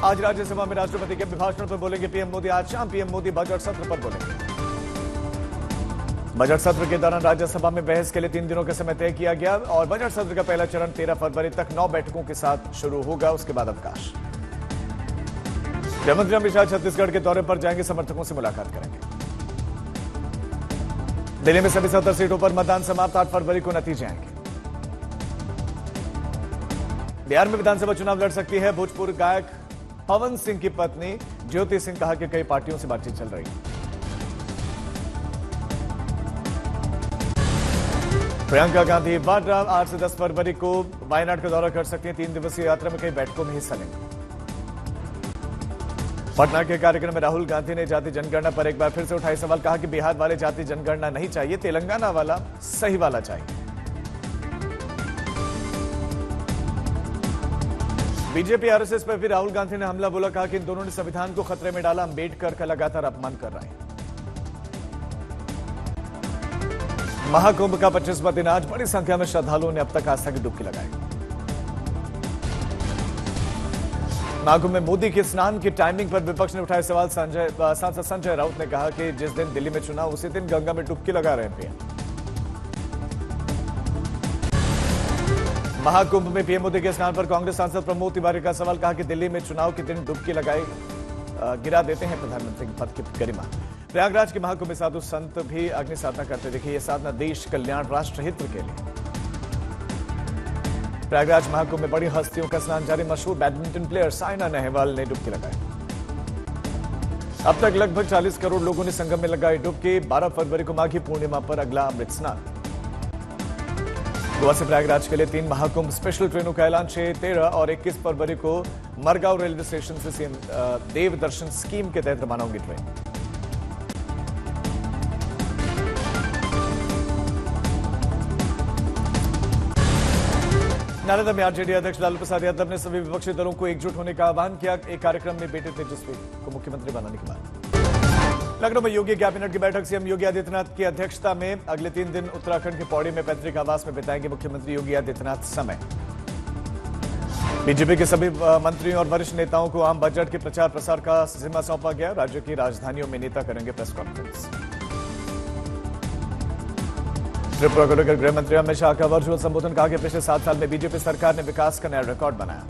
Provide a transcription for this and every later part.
आज राज्यसभा में राष्ट्रपति के अभिभाषण पर बोलेंगे पीएम मोदी। आज शाम पीएम मोदी बजट सत्र पर बोलेंगे। बजट सत्र के दौरान राज्यसभा में बहस के लिए 3 दिनों का समय तय किया गया और बजट सत्र का पहला चरण 13 फरवरी तक 9 बैठकों के साथ शुरू होगा। उसके बाद अवकाश। गृहमंत्री अमित शाह छत्तीसगढ़ के दौरे पर जाएंगे, समर्थकों से मुलाकात करेंगे। दिल्ली में सभी 70 सीटों पर मतदान समाप्त, 8 फरवरी को नतीजे आएंगे। बिहार में विधानसभा चुनाव लड़ सकती है भोजपुरी गायक पवन सिंह की पत्नी ज्योति सिंह। कहा कि कई पार्टियों से बातचीत चल रही है। प्रियंका गांधी वाड्रा 8 से 10 फरवरी को वायनाड का दौरा कर सकती हैं। 3 दिवसीय यात्रा में कई बैठकों में हिस्सा लेंगे। पटना के कार्यक्रम में राहुल गांधी ने जाति जनगणना पर एक बार फिर से उठाई सवाल। कहा कि बिहार वाले जाति जनगणना नहीं चाहिए, तेलंगाना वाला सही वाला चाहिए। बीजेपी आरएसएस पर भी राहुल गांधी ने हमला बोला। कहा कि इन दोनों ने संविधान को खतरे में डाला, अंबेडकर का लगातार अपमान कर रहे हैं। महाकुंभ का 25वां दिन आज बड़ी संख्या में श्रद्धालुओं ने अब तक आस्था की डुबकी लगाई। महाकुंभ में मोदी के स्नान की टाइमिंग पर विपक्ष ने उठाए सवाल। सांसद संजय राउत ने कहा कि जिस दिन दिल्ली में चुनाव उसी दिन गंगा में डुबकी लगा रहे हैं पीएम। महाकुंभ में पीएम मोदी के स्नान पर कांग्रेस सांसद प्रमोद तिवारी का सवाल। कहा कि दिल्ली में चुनाव के दिन डुबकी लगाई गिरा देते हैं प्रधानमंत्री के पद की गरिमा। प्रयागराज के महाकुंभ में साधु संत भी अग्नि साधना करते दिखे। यह साधना देश कल्याण राष्ट्र हित के लिए। प्रयागराज महाकुंभ में बड़ी हस्तियों का स्नान जारी। मशहूर बैडमिंटन प्लेयर साइना नेहवाल ने डुबकी लगाई। अब तक लगभग 40 करोड़ लोगों ने संगम में लगाई डुबकी। 12 फरवरी को माघी पूर्णिमा पर अगला अमृत स्नान। गोवा से प्रयागराज के लिए 3 महाकुंभ स्पेशल ट्रेनों का ऐलान। 6, 13 और 21 फरवरी को मरगांव रेलवे स्टेशन से सीएम देव दर्शन स्कीम के तहत रवाना होंगी ट्रेन। नालंदा में आरजेडी अध्यक्ष लालू प्रसाद यादव ने सभी विपक्षी दलों को एकजुट होने का आह्वान किया। एक कार्यक्रम में बेटे तेजस्वी को मुख्यमंत्री बनाने के बाद लखनऊ में योगी कैबिनेट की बैठक। सीएम योगी आदित्यनाथ की अध्यक्षता में अगले 3 दिन उत्तराखंड के पौड़ी में पैतृक आवास में बिताएंगे मुख्यमंत्री योगी आदित्यनाथ समय। बीजेपी के सभी मंत्रियों और वरिष्ठ नेताओं को आम बजट के प्रचार प्रसार का जिम्मा सौंपा गया। राज्य की राजधानियों में नेता करेंगे प्रेस कॉन्फ्रेंस। त्रिपुरा को लेकर गृह मंत्री अमित शाह का वर्चुअल संबोधन। कहा कि पिछले 7 साल में बीजेपी सरकार ने विकास का नया रिकॉर्ड बनाया।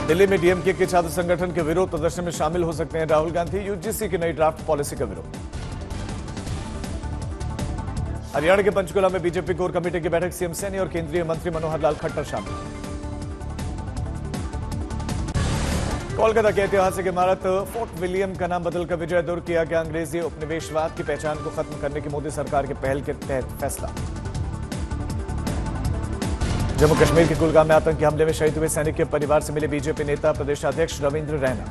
दिल्ली में डीएमके के छात्र संगठन के विरोध प्रदर्शन में शामिल हो सकते हैं राहुल गांधी। यूजीसी की नई ड्राफ्ट पॉलिसी का विरोध। हरियाणा के पंचकुला में बीजेपी कोर कमेटी की बैठक। सीएम सैनी और केंद्रीय मंत्री मनोहर लाल खट्टर शामिल। कोलकाता की ऐतिहासिक इमारत फोर्ट विलियम का नाम बदलकर विजय दुर्ग किया गया। अंग्रेजी उपनिवेशवाद की पहचान को खत्म करने की मोदी सरकार के पहल के तहत फैसला। जम्मू कश्मीर के कुलगाम में आतंकी हमले में शहीद हुए सैनिक के परिवार से मिले बीजेपी नेता प्रदेशाध्यक्ष रविंद्र रैना।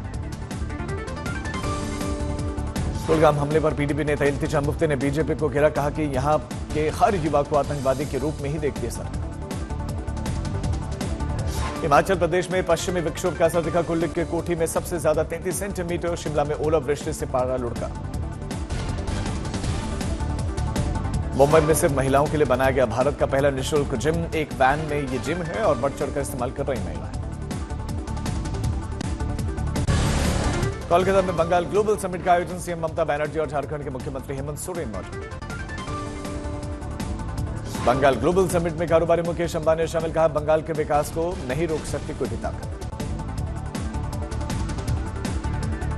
कुलगाम हमले पर पीडीपी नेता इल्तिजा मुफ्ती ने बीजेपी को घेरा। कहा कि यहां के हर युवा को आतंकवादी के रूप में ही देखती है सरकार। हिमाचल प्रदेश में पश्चिमी विक्षोभ का असर दिखा। कुल्लू के कोठी में सबसे ज्यादा 33 सेंटीमीटर। शिमला में ओलावृष्टि से पारा लुढ़का। मुंबई में सिर्फ महिलाओं के लिए बनाया गया भारत का पहला निःशुल्क जिम। एक वैन में ये जिम है और बढ़ चढ़कर इस्तेमाल कर रही महिलाएं। कोलकाता में बंगाल ग्लोबल समिट का आयोजन। सीएम ममता बनर्जी और झारखंड के मुख्यमंत्री हेमंत सोरेन मौजूद। बंगाल ग्लोबल समिट में कारोबारी मुकेश अंबानी ने शामिल। कहा बंगाल के विकास को नहीं रोक सकती कोई भी ताकत।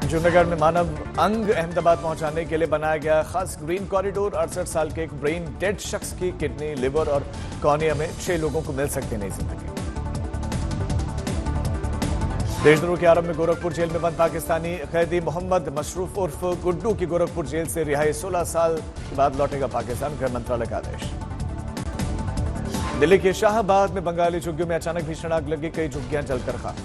जूनागढ़ में मानव अंग अहमदाबाद पहुंचाने के लिए बनाया गया खास ग्रीन कॉरिडोर। 68 साल के एक ब्रेन डेड शख्स की किडनी, लिवर और कॉर्निया में 6 लोगों को मिल सकती नई जिंदगी। देशद्रोह के आरोप में गोरखपुर जेल में बंद पाकिस्तानी कैदी मोहम्मद मशरूफ उर्फ गुड्डू की गोरखपुर जेल से रिहाई। 16 साल के बाद लौटेगा पाकिस्तान। गृह मंत्रालय का आदेश। दिल्ली के शाहबाद में बंगाली झुग्गियों में अचानक भीषण आग लगी। कई झुग्गियां जलकर खाक।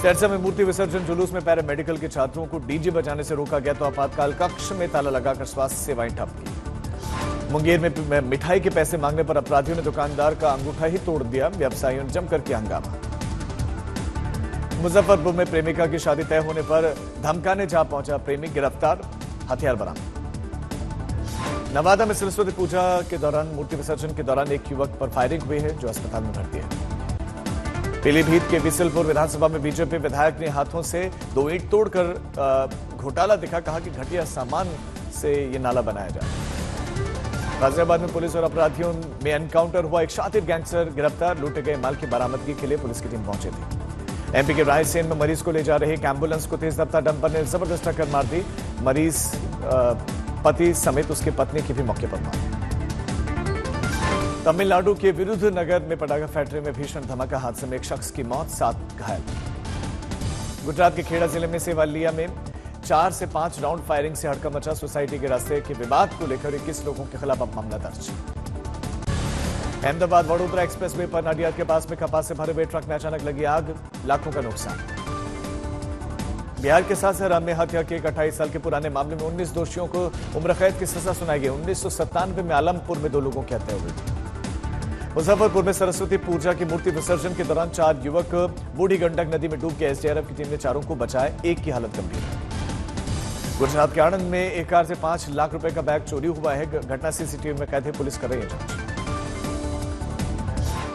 सिरसा में मूर्ति विसर्जन जुलूस में पैरामेडिकल के छात्रों को डीजे बजाने से रोका गया तो आपातकाल कक्ष में ताला लगाकर स्वास्थ्य सेवाएं ठप की। मुंगेर में मिठाई के पैसे मांगने पर अपराधियों ने दुकानदार का अंगूठा ही तोड़ दिया। व्यवसायियों ने जमकर किया हंगामा। मुजफ्फरपुर में प्रेमिका की शादी तय होने पर धमकाने जा पहुंचा प्रेमी, गिरफ्तार, हथियार बरामद। नवादा में सरस्वती पूजा के दौरान मूर्ति विसर्जन के दौरान एक युवक पर फायरिंग हुई है, जो अस्पताल में भर्ती है। पीलीभीत के बिसलपुर विधानसभा में बीजेपी विधायक ने हाथों से 2 ईंट तोड़कर घोटाला दिखा, कहा कि घटिया सामान से ये नाला बनाया जाए। गाजियाबाद में पुलिस और अपराधियों में एनकाउंटर हुआ, एक शातिर गैंगस्टर गिरफ्तार, लूटे गए माल की बरामदगी के लिए पुलिस की टीम पहुंची थी। एमपी के रायसेन में मरीज को ले जा रहे एक एम्बुलेंस को तेज रफ्तार डंपर ने जबरदस्त टक्कर मार दी। मरीज पति समेत उसकी पत्नी की भी मौके पर मौत। तमिलनाडु के विरुधनगर में पटाखा फैक्ट्री में भीषण धमाका, हादसे में एक शख्स की मौत, 7 घायल। गुजरात के खेड़ा जिले में सेवालिया में 4 से 5 राउंड फायरिंग से हड़कंप मचा, सोसाइटी के रास्ते के विवाद को लेकर 21 लोगों के खिलाफ अब मामला दर्ज। अहमदाबाद वडोदरा एक्सप्रेसवे पर नाडियाद के पास में कपास से भरे हुए ट्रक में अचानक लगी आग, लाखों का नुकसान। बिहार के सासाराम में हत्या के एक 28 साल के पुराने मामले में 19 दोषियों को उम्र कैद की सजा सुनाई गई। 1997 में आलमपुर में 2 लोगों की हत्या हुई थी। मुजफ्फरपुर में सरस्वती पूजा की मूर्ति विसर्जन के दौरान 4 युवक बूढ़ी गंडक नदी में डूब गए। एसडीआरएफ की टीम ने 4 को बचाया, एक की हालत गंभीर है। गुजरात के आणंद में एक कार से 5 लाख रुपए का बैग चोरी हुआ है, घटना सीसीटीवी में कैद है, पुलिस कर रही है जांच।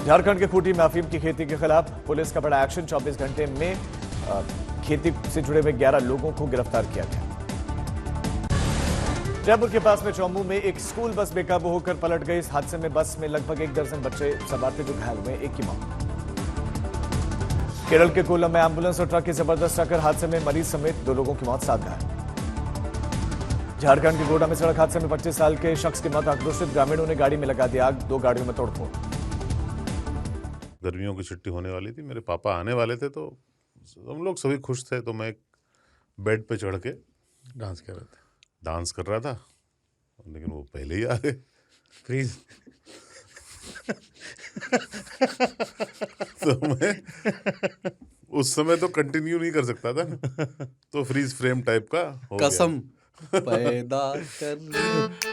झारखंड के खूंटी में अफीम की खेती के खिलाफ पुलिस का बड़ा एक्शन, 24 घंटे में खेती से जुड़े हुए 11 लोगों को गिरफ्तार किया गया। जयपुर के पास में चौमू में एक स्कूल बस बेकाबू होकर पलट गई। इस हादसे में बस में लगभग 1 दर्जन बच्चे सवार थे, जो घायल हुए, एक की मौत। केरल के कोल्लम में एम्बुलेंस और ट्रक की जबरदस्त टक्कर, हादसे में मरीज समेत 2 लोगों की मौत, 7 घायल। झारखंड के गोड्डा में सड़क हादसे में 25 साल के शख्स की मौत, आक्रोशित ग्रामीणों ने गाड़ी में लगा दी आग, 2 गाड़ियों में तोड़फोड़। गर्मियों की छुट्टी होने वाली थी, मेरे पापा आने वाले थे, तो हम लोग सभी खुश थे। तो मैं एक बेड पे चढ़ के डांस कर रहा था, लेकिन वो पहले ही आ गए। प्लीज तो मैं उस समय तो कंटिन्यू नहीं कर सकता था, तो फ्रीज फ्रेम टाइप का हो गया। कसम पैदा कर